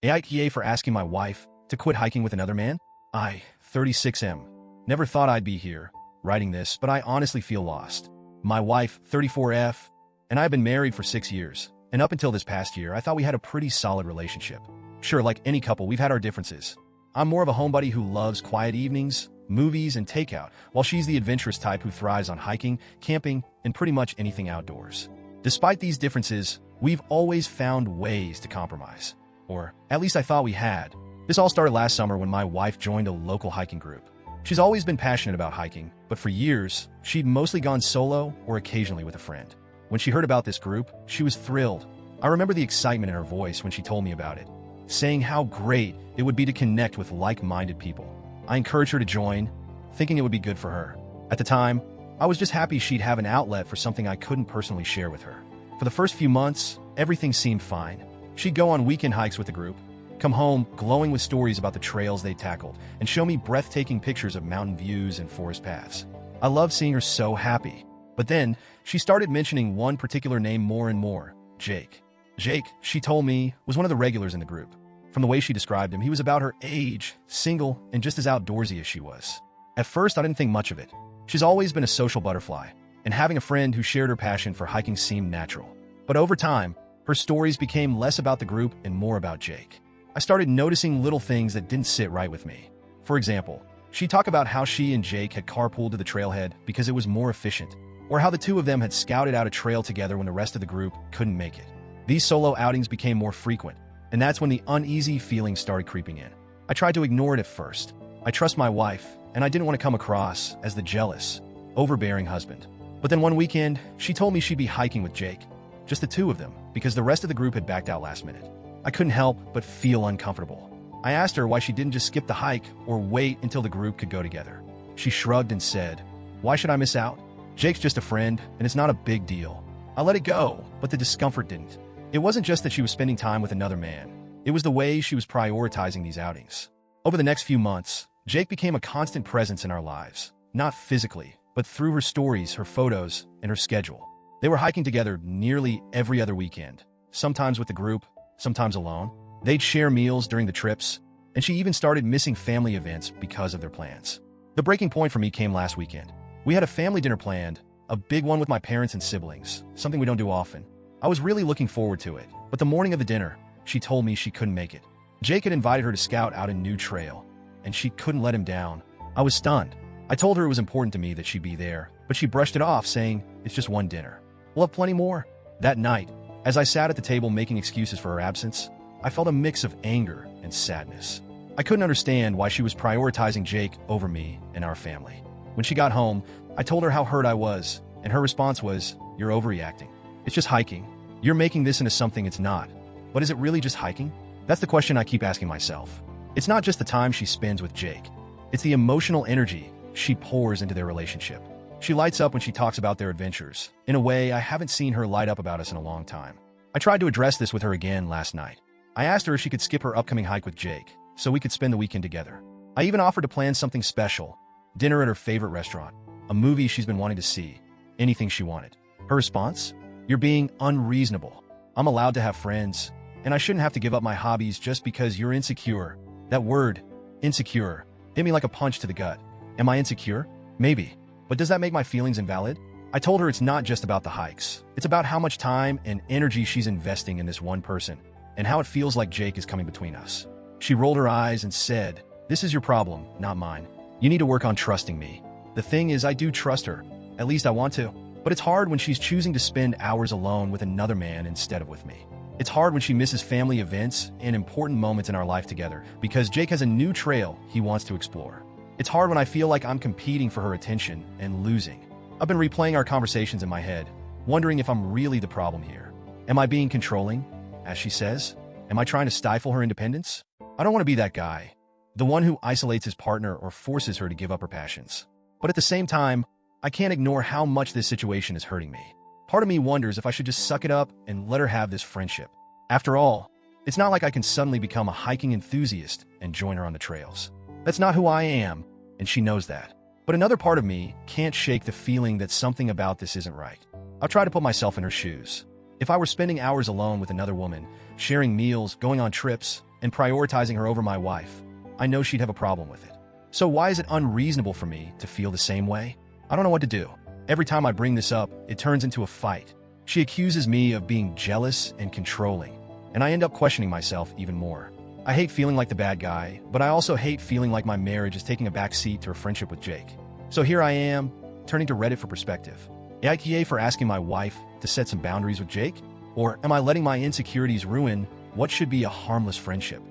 AITA for asking my wife to quit hiking with another man? I, 36M. Never thought I'd be here, writing this, but I honestly feel lost. My wife, 34F, and I have been married for 6 years, and up until this past year, I thought we had a pretty solid relationship. Sure, like any couple, we've had our differences. I'm more of a homebody who loves quiet evenings, movies, and takeout, while she's the adventurous type who thrives on hiking, camping, and pretty much anything outdoors. Despite these differences, we've always found ways to compromise. Or, at least I thought we had. This all started last summer when my wife joined a local hiking group. She's always been passionate about hiking, but for years, she'd mostly gone solo or occasionally with a friend. When she heard about this group, she was thrilled. I remember the excitement in her voice when she told me about it, saying how great it would be to connect with like-minded people. I encouraged her to join, thinking it would be good for her. At the time, I was just happy she'd have an outlet for something I couldn't personally share with her. For the first few months, everything seemed fine. She'd go on weekend hikes with the group, come home glowing with stories about the trails they tackled, and show me breathtaking pictures of mountain views and forest paths. I loved seeing her so happy. But then, she started mentioning one particular name more and more, Jake. Jake, she told me, was one of the regulars in the group. From the way she described him, he was about her age, single, and just as outdoorsy as she was. At first, I didn't think much of it. She's always been a social butterfly, and having a friend who shared her passion for hiking seemed natural. But over time, her stories became less about the group and more about Jake. I started noticing little things that didn't sit right with me. For example, she'd talk about how she and Jake had carpooled to the trailhead because it was more efficient, or how the two of them had scouted out a trail together when the rest of the group couldn't make it. These solo outings became more frequent, and that's when the uneasy feelings started creeping in. I tried to ignore it at first. I trust my wife, and I didn't want to come across as the jealous, overbearing husband. But then one weekend, she told me she'd be hiking with Jake, just the two of them, because the rest of the group had backed out last minute. I couldn't help but feel uncomfortable. I asked her why she didn't just skip the hike or wait until the group could go together. She shrugged and said, "Why should I miss out? Jake's just a friend, and it's not a big deal." I let it go, but the discomfort didn't. It wasn't just that she was spending time with another man. It was the way she was prioritizing these outings. Over the next few months, Jake became a constant presence in our lives, not physically, but through her stories, her photos, and her schedule. They were hiking together nearly every other weekend, sometimes with the group, sometimes alone. They'd share meals during the trips, and she even started missing family events because of their plans. The breaking point for me came last weekend. We had a family dinner planned, a big one with my parents and siblings, something we don't do often. I was really looking forward to it, but the morning of the dinner, she told me she couldn't make it. Jake had invited her to scout out a new trail, and she couldn't let him down. I was stunned. I told her it was important to me that she be there, but she brushed it off, saying, "It's just one dinner. We'll have plenty more." That night, as I sat at the table making excuses for her absence, I felt a mix of anger and sadness. I couldn't understand why she was prioritizing Jake over me and our family. When she got home, I told her how hurt I was, and her response was, "You're overreacting. It's just hiking. You're making this into something it's not. But is it really just hiking?" That's the question I keep asking myself. It's not just the time she spends with Jake. It's the emotional energy she pours into their relationship. She lights up when she talks about their adventures, in a way I haven't seen her light up about us in a long time. I tried to address this with her again last night. I asked her if she could skip her upcoming hike with Jake, so we could spend the weekend together. I even offered to plan something special, dinner at her favorite restaurant, a movie she's been wanting to see, anything she wanted. Her response? "You're being unreasonable. I'm allowed to have friends, and I shouldn't have to give up my hobbies just because you're insecure." That word, insecure, hit me like a punch to the gut. Am I insecure? Maybe. But does that make my feelings invalid? I told her it's not just about the hikes. It's about how much time and energy she's investing in this one person, and how it feels like Jake is coming between us. She rolled her eyes and said, "This is your problem, not mine. You need to work on trusting me." The thing is, I do trust her. At least I want to. But it's hard when she's choosing to spend hours alone with another man instead of with me. It's hard when she misses family events and important moments in our life together because Jake has a new trail he wants to explore. It's hard when I feel like I'm competing for her attention and losing. I've been replaying our conversations in my head, wondering if I'm really the problem here. Am I being controlling, as she says? Am I trying to stifle her independence? I don't want to be that guy, the one who isolates his partner or forces her to give up her passions. But at the same time, I can't ignore how much this situation is hurting me. Part of me wonders if I should just suck it up and let her have this friendship. After all, it's not like I can suddenly become a hiking enthusiast and join her on the trails. That's not who I am, and she knows that. But another part of me can't shake the feeling that something about this isn't right. I'll try to put myself in her shoes. If I were spending hours alone with another woman, sharing meals, going on trips, and prioritizing her over my wife, I know she'd have a problem with it. So why is it unreasonable for me to feel the same way? I don't know what to do. Every time I bring this up, it turns into a fight. She accuses me of being jealous and controlling, and I end up questioning myself even more. I hate feeling like the bad guy, but I also hate feeling like my marriage is taking a back seat to her friendship with Jake. So here I am, turning to Reddit for perspective. AITA for asking my wife to set some boundaries with Jake? Or am I letting my insecurities ruin what should be a harmless friendship?